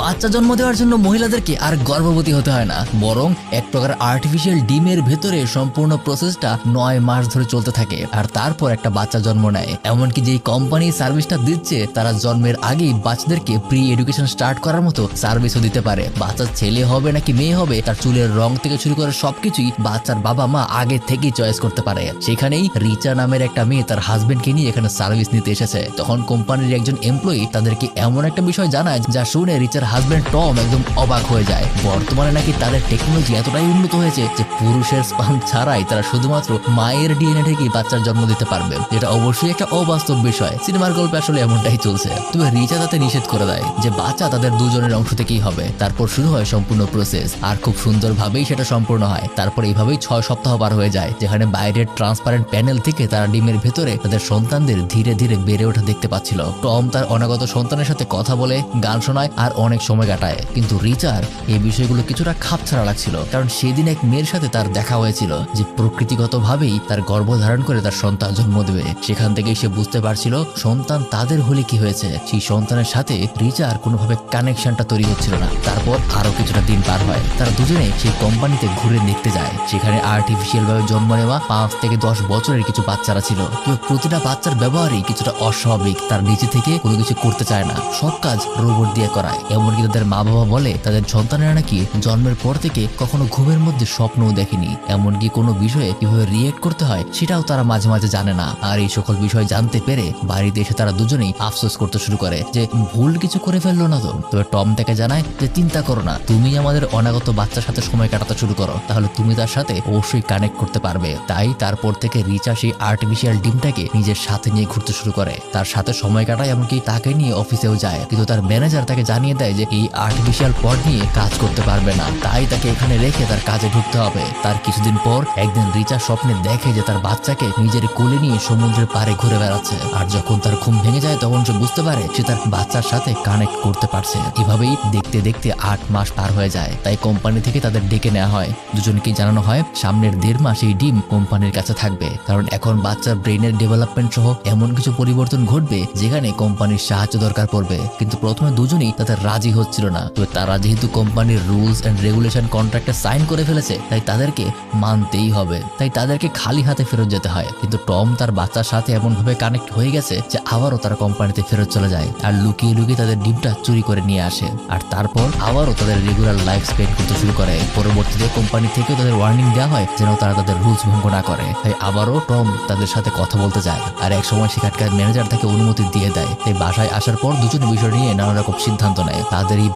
বাচ্চা জন্ম দেওয়ার জন্য মহিলাদেরকে আর গর্ভবতী হতে হয় না, বরং এক প্রকার আর্টিফিশিয়াল ডিমের ভেতরে সম্পূর্ণ প্রসেসটা 9 মাস ধরে চলতে থাকে আর তারপর একটা বাচ্চা জন্ম নেয়। এমনকি যেই কোম্পানি সার্ভিসটা দিচ্ছে তারা জন্মের আগেই বাচ্চাদেরকে প্রি এডুকেশন স্টার্ট করার মতো সার্ভিসও দিতে পারে। বাচ্চা ছেলে হবে নাকি মেয়ে হবে তার চুলের রং থেকে শুরু করে সবকিছুই বাচ্চার বাবা মা আগে থেকেই চয়েস করতে পারে। সেখানেই রিচা নামের একটা মেয়ে তার হাজবেন্ডকে নিয়ে এখানে সার্ভিস নিতে এসেছে। তখন কোম্পানির একজন এমপ্লয়ি তাদেরকে এমন একটা বিষয় জানায় যা শুনে রিচার হাজবেন্ড টম একদম অবাক হয়ে যায়। বর্তমানে নাকি তাদের টেকনোলজি এতটাই উন্নত হয়েছে যে পুরুষের স্পার্ম ছাড়াই তারা শুধুমাত্র মায়ের ডিএনএ থেকেই বাচ্চার জন্ম দিতে পারবে, যেটা অবশ্যই একটা অবাস্তব বিষয়। সিনেমার গল্পে আসলে এমনটাই চলছে। তবে রিচা তাতে নিষেধ করে দেয় যে বাচ্চা তাদের দুজনের অংশ থেকেই হবে। তারপর শুরু হয় সম্পূর্ণ প্রসেস আর খুব সুন্দরভাবেই সেটা সম্পূর্ণ হয়। তারপর এইভাবেই 6 সপ্তাহ পার হয়ে যায়, যেখানে বাইরের ট্রান্সপারেন্ট প্যানেল থেকে তারা ডিমের ভেতরে তাদের সন্তানদের ধীরে ধীরে বেড়ে ওঠা দেখতে পাচ্ছিল। টম তার অনাগত সন্তানের সাথে কথা বলে, গান শোনায় আর অনেক সময় কাটায়। কিন্তু রিচার এই বিষয়গুলো কিছুটা খাপছাড়া লাগছিল, কারণ সেদিন এক মেয়ের সাথে তার দেখা হয়েছিল যে প্রকৃতিগতভাবেই তার গর্ভধারণ করে তার সন্তান জন্ম দেবে। সেখান থেকেই সে বুঝতে পারছিল সন্তান তাদের হলে কি হয়েছে। সেই সন্তানের সাথে রিচার কোনোভাবে কানেকশনটা তৈরি হচ্ছিল না। তারপর আরো কিছুটা দিন পার হয়, তারা দুজনে সেই কোম্পানিতে ঘুরে দেখতে যায়। সেখানে আর্টিফিশিয়াল ভাবে জন্ম নেওয়া 5 থেকে 10 বছরের কিছু বাচ্চারা ছিল। তবে প্রতিটা বাচ্চার ব্যবহারই কিছুটা অস্বাভাবিক। তার নিজে থেকে কোনো কিছু করতে চায় না, সব কাজ রোবট দিয়ে করায়। এমনকি তাদের মা বাবা বলে তাদের সন্তানেরা নাকি জন্মের পর থেকে কখনো ঘুমের মধ্যে স্বপ্নও দেখেনি। এমনকি কোনো বিষয়ে কিভাবে রিয়েক্ট করতে হয় সেটাও তারা মাঝে মাঝে জানে না। আর এই সকল বিষয় জানতে পেরে বাড়িতে এসে তারা দুজনেই আফসোস করতে শুরু করে যে ভুল কিছু করে ফেললো না তো। তবে টম তাকে জানায় যে চিন্তা করো না, তুমি আমাদের অনাগত বাচ্চার সাথে সময় কাটাতে শুরু করো, তাহলে তুমি তার সাথে অবশ্যই কানেক্ট করতে পারবে। তাই তারপর থেকে রিচা সেই আর্টিফিশিয়াল ডিমটাকে নিজের সাথে নিয়ে ঘুরতে শুরু করে, তার সাথে সময় কাটায়, এমনকি তাকে নিয়ে অফিসেও যায়। কিন্তু তার ম্যানেজার তাকে জানিয়ে দেয় যে এই আর্টিফিশিয়াল পড নিয়ে কাজ করতে পারবে না, তাই তাকে এখানে রেখে তার কাজে ঢুকতে হবে। তার কিছুদিন পর একদিন রিচা স্বপ্নে দেখে যে তার বাচ্চাকে নিজের কোলে নিয়ে সমুদ্রের পাড়ে ঘুরে বেড়াচ্ছে। আর যখন তার ঘুম ভেঙে যায় তখন সে বুঝতে পারে সে তার বাচ্চার সাথে কানেক্ট করতে পারছে। এভাবেই দেখতে দেখতে 8 মাস পার হয়ে যায়। তাই কোম্পানি থেকে তাদের ডেকে নেওয়া হয়। দুজনকে জানানো হয় সামনের 1.5 মাস এই ডিম কোম্পানির কাছে থাকবে, কারণ এখন বাচ্চার ব্রেনের ডেভেলপমেন্ট সহ এমন কিছু পরিবর্তন ঘটবে যেখানে কোম্পানির সাহায্য দরকার পড়বে। কিন্তু প্রথমে দুজনেই তাতে রাজি হচ্ছিল না। তবে তারা যেহেতু কোম্পানির রুলস এন্ড রেগুলেশন কন্ট্রাক্টে সাইন করে ফেলেছে তাই তাদেরকে মানতেই হবে। তাই তাদেরকে খালি হাতে ফেরত যেতে হয়। কিন্তু টম তার বাচ্চার সাথে এমন ভাবে কানেক্ট হয়ে গেছে যে আবারও তারা কোম্পানিতে ফেরত চলে যায় আর লুকিয়ে লুকিয়ে তাদের ডিমটা চুরি করে নিয়ে আসে। আর তারপর আবারও তাদের রেগুলার লাইফ স্পেন্ড করতে শুরু করে। পরবর্তীতে কোম্পানি থেকেও তাদের ওয়ার্নিং দেওয়া হয় যেন তারা তাদের রুলস ভঙ্গ না করে। তাই আবারও টম তাদের সাথে কথা বলতে যায় আর এক সময় সেখানকার ম্যানেজার তাকে অনুমতি দিয়ে দেয়। তাই বাসায় আসার পর দুজন বিষয় নিয়ে নানা রকম সিদ্ধান্ত নেয়। তাদের এই